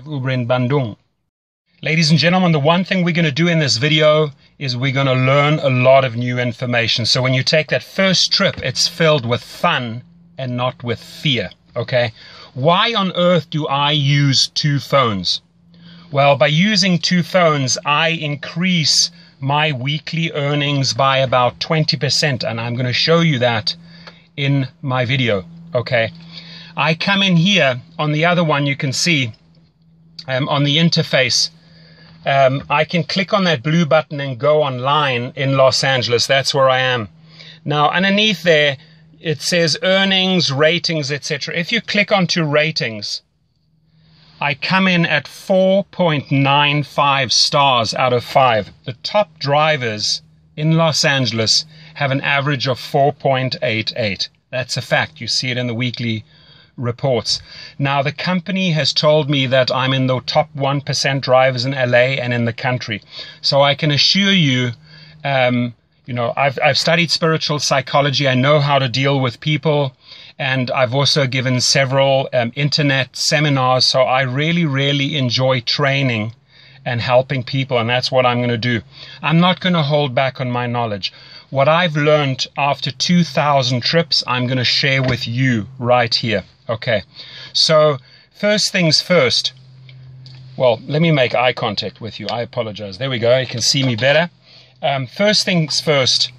Uber in Bandung. Ladies and gentlemen, the one thing we're going to do in this video is we're going to learn a lot of new information. So when you take that first trip, it's filled with fun and not with fear, okay? Why on earth do I use two phones? Well, by using two phones, I increase my weekly earnings by about 20%, and I'm going to show you that in my video, okay? I come in here, on the other one you can see, on the interface, I can click on that blue button and go online in Los Angeles. That's where I am. Now, underneath there, it says earnings, ratings, etc. If you click onto ratings, I come in at 4.95 stars out of 5. The top drivers in Los Angeles have an average of 4.88. That's a fact. You see it in the weekly reports. Now, the company has told me that I'm in the top 1% drivers in LA and in the country. So I can assure you, I've studied spiritual psychology. I know how to deal with people, and I've also given several internet seminars. So I really, really enjoy training and helping people, and that's what I'm going to do. I'm not going to hold back on my knowledge. What I've learned after 2,000 trips, I'm going to share with you right here. Okay, so first things first. Well, let me make eye contact with you. I apologize. There we go. You can see me better. First things first,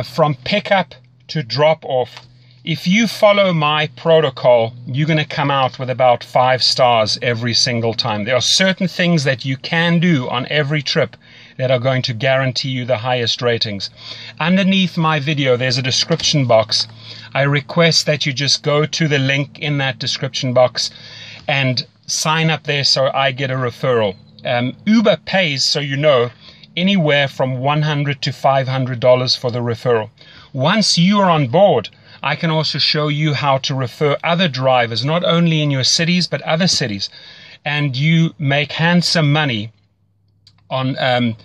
from pickup to drop off, if you follow my protocol, you're going to come out with about 5 stars every single time. There are certain things that you can do on every trip that are going to guarantee you the highest ratings. Underneath my video, there's a description box. I request that you just go to the link in that description box and sign up there so I get a referral. Uber pays, so you know, anywhere from $100 to $500 for the referral. Once you are on board, I can also show you how to refer other drivers, not only in your cities, but other cities. And you make handsome money on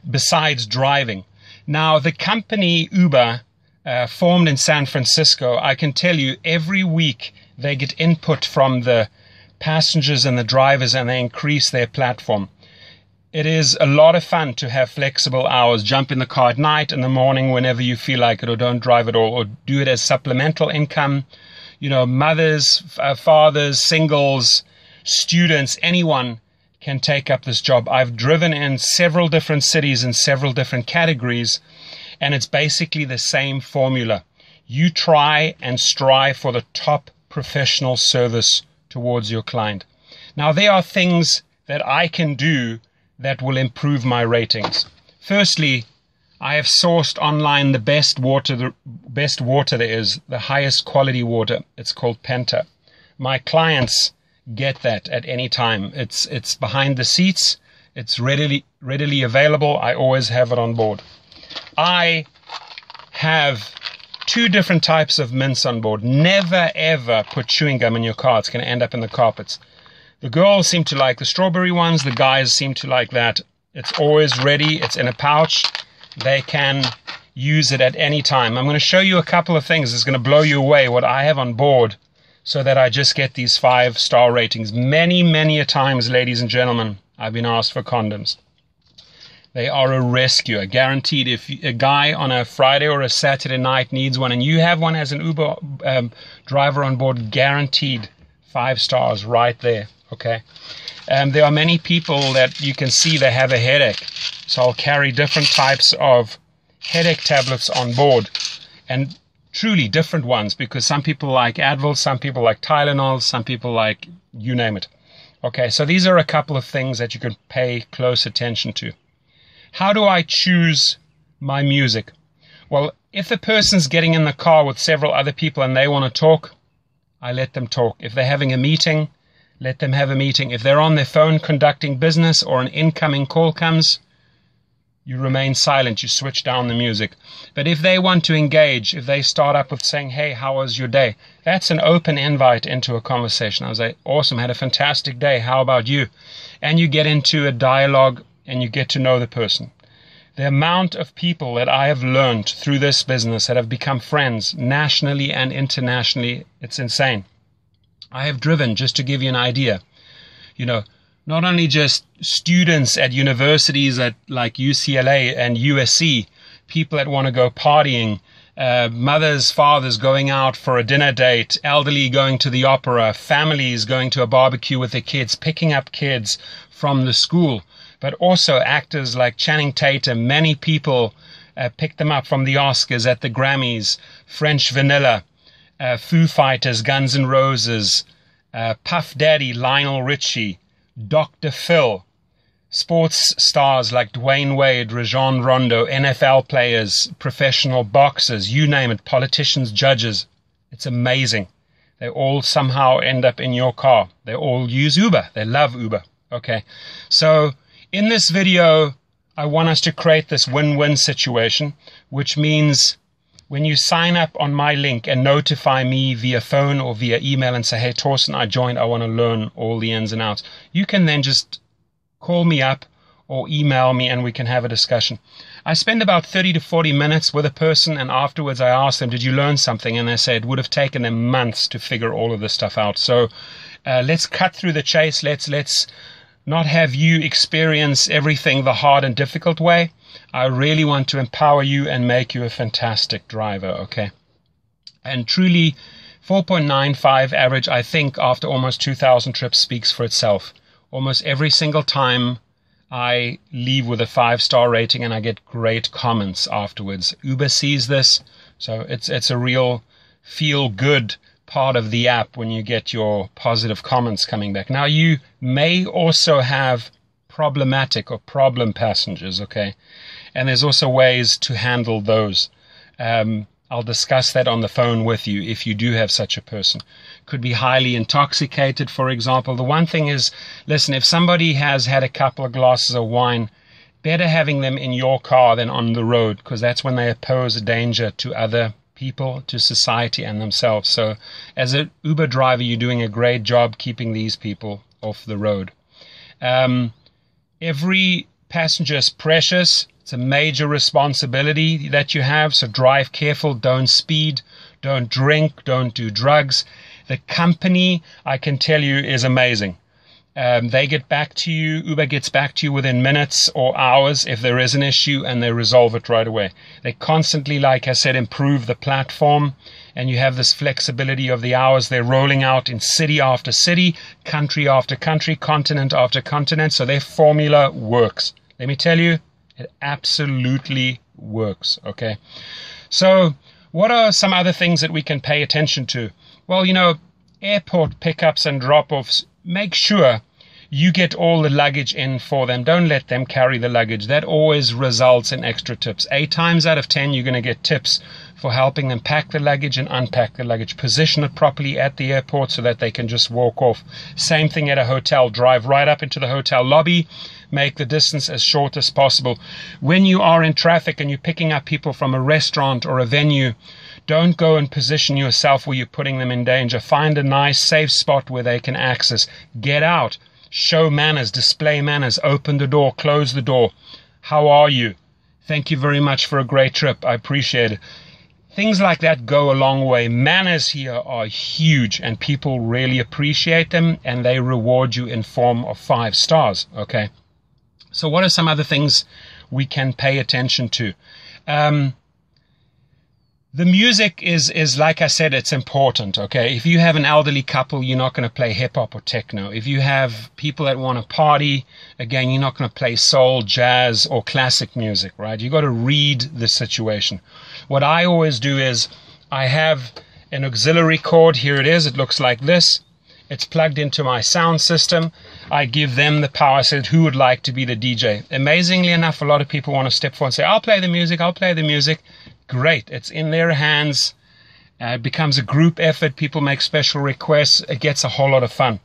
besides driving. Now, the company Uber, formed in San Francisco, I can tell you every week they get input from the passengers and the drivers, and they increase their platform. It is a lot of fun to have flexible hours. Jump in the car at night, in the morning, whenever you feel like it, or don't drive at all, or do it as supplemental income. You know, mothers, fathers, singles, students, anyone can take up this job. I've driven in several different cities in several different categories, and it's basically the same formula. You try and strive for the top professional service towards your client. Now, there are things that I can do that will improve my ratings. Firstly, I have sourced online the best water there is, the highest quality water. It's called Penta. My clients get that at any time. It's behind the seats. It's readily available. I always have it on board. I have 2 different types of mints on board. Never ever put chewing gum in your car. It's going to end up in the carpets. The girls seem to like the strawberry ones. The guys seem to like that. It's always ready. It's in a pouch. They can use it at any time. I'm going to show you a couple of things. It's going to blow you away what I have on board so that I just get these 5-star ratings. Many, many a times, ladies and gentlemen, I've been asked for condoms. They are a rescue, guaranteed. If a guy on a Friday or a Saturday night needs one and you have one as an Uber driver on board, guaranteed 5 stars right there. Okay. There are many people that you can see they have a headache. So I'll carry different types of headache tablets on board, and truly different ones, because some people like Advil, some people like Tylenol, some people like you name it. Okay, so these are a couple of things that you can pay close attention to. How do I choose my music? Well, if the person's getting in the car with several other people and they want to talk, I let them talk. If they're having a meeting, let them have a meeting. If they're on their phone conducting business or an incoming call comes, you remain silent, you switch down the music. But if they want to engage, if they start up with saying, hey, how was your day? That's an open invite into a conversation. I was like, awesome, had a fantastic day. How about you? And you get into a dialogue and you get to know the person. The amount of people that I have learned through this business that have become friends nationally and internationally, it's insane. I have driven, just to give you an idea, not only just students at universities at like UCLA and USC, people that want to go partying, mothers, fathers going out for a dinner date, elderly going to the opera, families going to a barbecue with their kids, picking up kids from the school, but also actors like Channing Tatum. Many people picked them up from the Oscars, at the Grammys, French Vanilla, Foo Fighters, Guns N' Roses, Puff Daddy, Lionel Richie, Dr. Phil, sports stars like Dwayne Wade, Rajon Rondo, NFL players, professional boxers, you name it, politicians, judges. It's amazing. They all somehow end up in your car. They all use Uber. They love Uber. Okay. So in this video, I want us to create this win-win situation, which means when you sign up on my link and notify me via phone or via email and say, hey, Torsten, I joined, I want to learn all the ins and outs, you can then just call me up or email me and we can have a discussion. I spend about 30 to 40 minutes with a person, and afterwards I ask them, did you learn something? And they say it would have taken them months to figure all of this stuff out. So let's cut through the chase. Let's not have you experience everything the hard and difficult way. I really want to empower you and make you a fantastic driver, okay? And truly, 4.95 average, I think, after almost 2,000 trips speaks for itself. Almost every single time I leave with a 5-star rating and I get great comments afterwards. Uber sees this, so it's a real feel-good part of the app when you get your positive comments coming back. Now, you may also have problematic or problem passengers, okay? And there's also ways to handle those. I'll discuss that on the phone with you if you do have such a person. Could be highly intoxicated, for example. The one thing is, listen, if somebody has had a couple of glasses of wine, better having them in your car than on the road, because that's when they pose a danger to other people, to society and themselves. So as an Uber driver, you're doing a great job keeping these people off the road. Every passenger is precious. It's a major responsibility that you have, so drive careful, don't speed, don't drink, don't do drugs. The company, I can tell you, is amazing. They get back to you, Uber gets back to you within minutes or hours if there is an issue, and they resolve it right away. They constantly, like I said, improve the platform, and you have this flexibility of the hours. They're rolling out in city after city, country after country, continent after continent, so their formula works. Let me tell you, it absolutely works, okay? So what are some other things that we can pay attention to? Well, you know, airport pickups and drop-offs, make sure you get all the luggage in for them. Don't let them carry the luggage. That always results in extra tips. 8 times out of 10, you're going to get tips for helping them pack the luggage and unpack the luggage. Position it properly at the airport so that they can just walk off. Same thing at a hotel. Drive right up into the hotel lobby. Make the distance as short as possible. When you are in traffic and you're picking up people from a restaurant or a venue, don't go and position yourself where you're putting them in danger. Find a nice, safe spot where they can access. Get out. Show manners. Display manners. Open the door. Close the door. How are you? Thank you very much for a great trip. I appreciate it. Things like that go a long way. Manners here are huge, and people really appreciate them, and they reward you in form of 5 stars, okay? So what are some other things we can pay attention to? The music is, like I said, it's important, okay? If you have an elderly couple, you're not going to play hip-hop or techno. If you have people that want to party, again, you're not going to play soul, jazz, or classic music, right? You've got to read the situation. What I always do is I have an auxiliary cord. Here it is. It looks like this. It's plugged into my sound system. I give them the power. I said, who would like to be the DJ? Amazingly enough, a lot of people want to step forward and say, I'll play the music, I'll play the music. Great. It's in their hands. It becomes a group effort. People make special requests. It gets a whole lot of fun.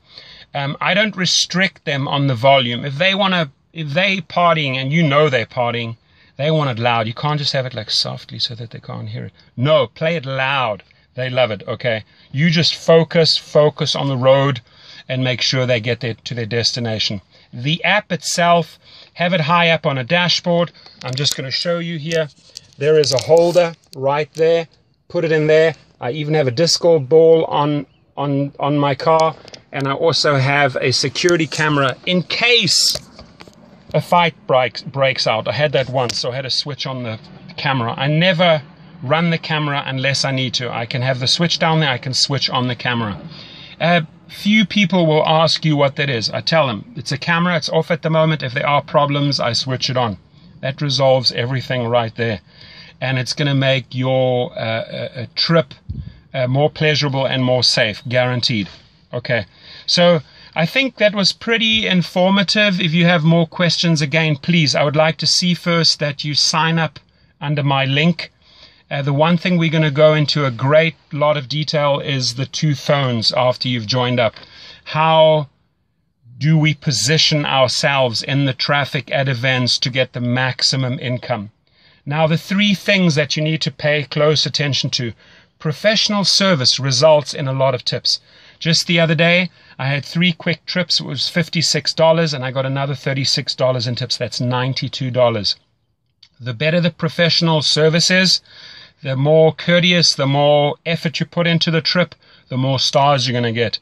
I don't restrict them on the volume. If they partying and you know they're partying, they want it loud. You can't just have it like softly so that they can't hear it. No, play it loud. They love it, okay? You just focus on the road and make sure they get to their destination. The app itself, have it high up on a dashboard. I'm just going to show you here. There is a holder right there. Put it in there. I even have a disco ball on my car. And I also have a security camera in case a fight breaks out. I had that once, so I had to switch on the camera. I never run the camera unless I need to. I can have the switch down there, I can switch on the camera. Few people will ask you what that is. I tell them, it's a camera, it's off at the moment. If there are problems, I switch it on. That resolves everything right there. And it's going to make your trip more pleasurable and more safe, guaranteed. Okay, so I think that was pretty informative. If you have more questions, again, please, I would like to see first that you sign up under my link. The one thing we're going to go into a great lot of detail is the 2 phones after you've joined up. How do we position ourselves in the traffic at events to get the maximum income? Now, the 3 things that you need to pay close attention to. Professional service results in a lot of tips. Just the other day, I had 3 quick trips. It was $56, and I got another $36 in tips. That's $92. The better the professional service is, the more courteous, the more effort you put into the trip, the more stars you're going to get.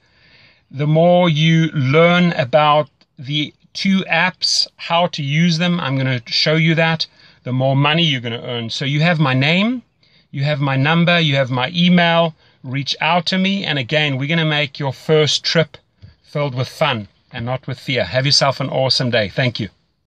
The more you learn about the 2 apps, how to use them, I'm going to show you that, the more money you're going to earn. So you have my name, you have my number, you have my email. Reach out to me, and again, we're going to make your first trip filled with fun and not with fear. Have yourself an awesome day. Thank you.